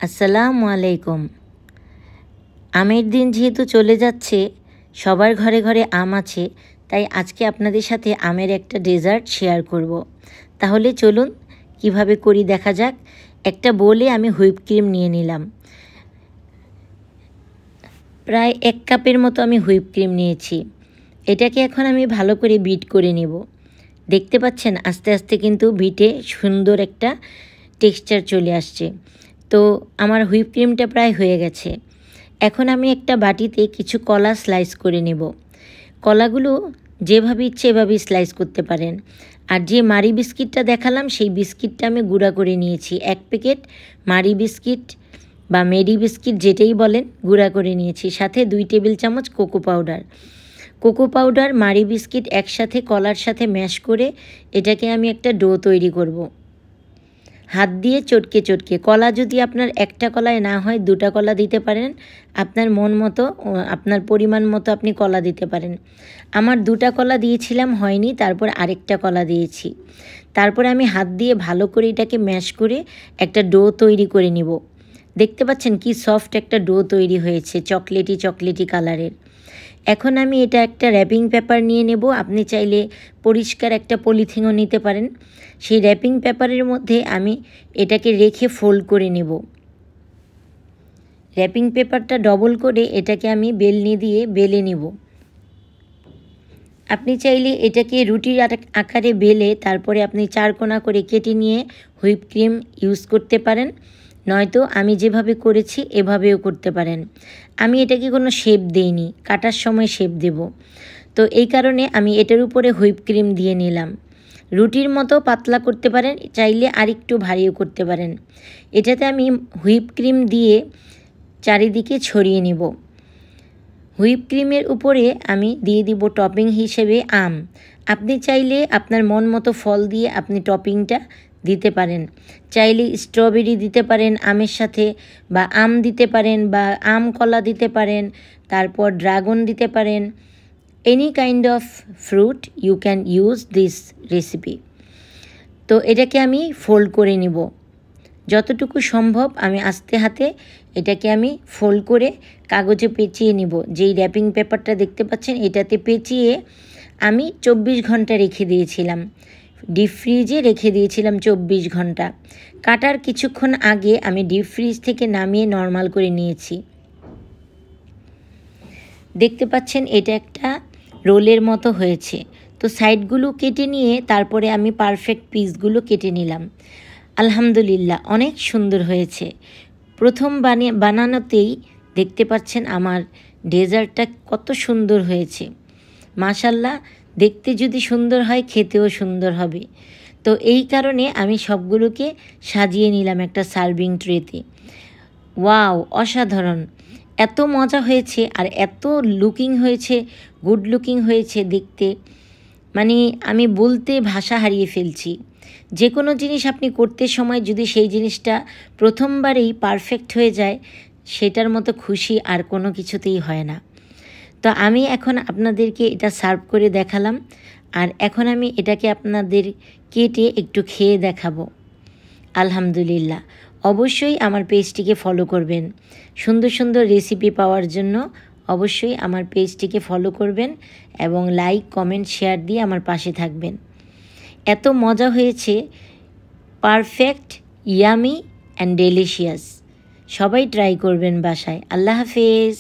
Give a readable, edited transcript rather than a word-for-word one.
আসসালামু আলাইকুম। আমের দিন যেহেতু চলে যাচ্ছে, সবার ঘরে ঘরে আম আছে, তাই আজকে আপনাদের সাথে আমের একটা ডেজার্ট শেয়ার করব। তাহলে চলুন কিভাবে করি দেখা যাক। একটা বোলে আমি হুইপ ক্রিম নিয়ে নিলাম। প্রায় 1 কাপের মতো আমি হুইপ ক্রিম নিয়েছি। এটাকে এখন আমি ভালো করে বিট করে নেব। দেখতে পাচ্ছেন আস্তে আস্তে কিন্তু বিটে সুন্দর একটা টেক্সচার চলে আসছে। তো আমার হুইপ ক্রিমটা প্রায় হয়ে গেছে। এখন আমি একটা বাটিতে কিছু কলা স্লাইস করে নেব। কলাগুলো যেভাবে ইচ্ছে এভাবে স্লাইস করতে পারেন। আর যে মারি বিস্কিটটা দেখালাম সেই বিস্কিটটা আমি গুঁড়া করে নিয়েছি। 1 প্যাকেট মারি বিস্কিট বা মেরি বিস্কিট যেটাই বলেন গুঁড়া করে নিয়েছি। সাথে 2 টেবিল চামচ কোকো পাউডার। কোকো পাউডার মারি বিস্কিট একসাথে কলার সাথে ম্যাশ করে এটাকে আমি একটা ডো তৈরি করব। হাত দিয়ে চটকে চটকে, কলা যদি আপনার একটা কলায় না হয় 2টা কলা দিতে পারেন। আপনার মন মতো, আপনার পরিমাণ মতো আপনি কলা দিতে পারেন। আমার 2টা কলা দিয়েছিলাম, হয়নি, তারপর আরেকটা কলা দিয়েছি। তারপরে আমি হাত দিয়ে ভালো করে এটাকে ম্যাশ করে একটা ডো তৈরি করে নিব। দেখতে পাচ্ছেন কি সফট একটা ডো তৈরি হয়েছে, চকলেটি চকলেটি কালারের। এখন আমি এটা একটা র্যাপিং পেপার নিয়ে নেব। আপনি চাইলে পরিষ্কার একটা পলিথিনও নিতে পারেন। সেই র্যাপিং পেপারের মধ্যে আমি এটাকে রেখে ফোল্ড করে নেব। র্যাপিং পেপারটা ডবল করে এটাকে আমি বেলনি দিয়ে বেলে নেব। আপনি চাইলে এটাকে রুটির আকারে বেলে তারপরে আপনি 4 কোণা করে কেটে নিয়ে হুইপ ক্রিম ইউজ করতে পারেন, নয়তো আমি যেভাবে করেছি এভাবেও করতে পারেন। আমি এটাকে কোনো শেপ দেইনি, কাটার সময় শেপ দেব। তো এই কারণে আমি এটার উপরে হুইপ ক্রিম দিয়ে নিলাম। রুটির মতো পাতলা করতে পারেন, চাইলে আরেকটু ভারীও করতে পারেন। এটাতে আমি হুইপ ক্রিম দিয়ে চারিদিকে ছড়িয়ে নেব। হুইপ ক্রিমের উপরে আমি দিয়ে দিব টপিং হিসেবে আম। আপনি চাইলে আপনার মন মতো ফল দিয়ে আপনি টপিংটা দিতে পারেন। চাইলে স্ট্রবেরি দিতে পারেন আমের সাথে, বা আম দিতে পারেন, বা আম কলা দিতে পারেন, তারপর ড্রাগন দিতে পারেন। Any kind of fruit you can use this recipe. তো এটাকে আমি ফোল্ড করে নিব। যতটুকু সম্ভব আমি আস্তে হাতে এটাকে আমি ফোল্ড করে কাগজে পেঁচিয়ে নিব। যেই র্যাপিং পেপারটা দেখতে পাচ্ছেন এটাতে পেঁচিয়ে আমি 24 ঘন্টা রেখে দিয়েছিলাম। ডিপ ফ্রিজে রেখে দিয়েছিলাম 24 ঘন্টা। কাটার কিছুক্ষণ আগে আমি ডিপ ফ্রিজ থেকে নামিয়ে নর্মাল করে নিয়েছি। দেখতে পাচ্ছেন এটা একটা রোলের মতো হয়েছে। তো সাইডগুলো কেটে নিয়ে তারপরে আমি পারফেক্ট পিসগুলো কেটে নিলাম। আলহামদুলিল্লাহ অনেক সুন্দর হয়েছে। প্রথম বানানোতেই দেখতে পাচ্ছেন আমার ডেজার্টটা কত সুন্দর হয়েছে। মাশাল্লাহ, দেখতে যদি সুন্দর হয় খেতেও সুন্দর হবে। তো এই কারণে আমি সবগুলোকে সাজিয়ে নিলাম একটা সার্ভিং ট্রেতে। ওয়াও, অসাধারণ! এত মজা হয়েছে আর এত লুকিং হয়েছে, গুড লুকিং হয়েছে দেখতে, মানে আমি বলতে ভাষা হারিয়ে ফেলছি। যে কোনো জিনিস আপনি করতে সময় যদি সেই জিনিসটা প্রথমবারেই পারফেক্ট হয়ে যায়, সেটার মতো খুশি আর কোনো কিছুতেই হয় না। তো আমি এখন আপনাদেরকে এটা সার্ভ করে দেখালাম, আর এখন আমি এটাকে আপনাদের কেটে একটু খেয়ে দেখাবো। আলহামদুলিল্লাহ, অবশ্যই আমার পেজটিকে ফলো করবেন। সুন্দর সুন্দর রেসিপি পাওয়ার জন্য অবশ্যই আমার পেজটিকে ফলো করবেন এবং লাইক, কমেন্ট, শেয়ার দিয়ে আমার পাশে থাকবেন। এত মজা হয়েছে, পারফেক্ট, ইয়ামি অ্যান্ড ডেলিশিয়াস। সবাই ট্রাই করবেন বাসায়। আল্লাহ হাফেজ।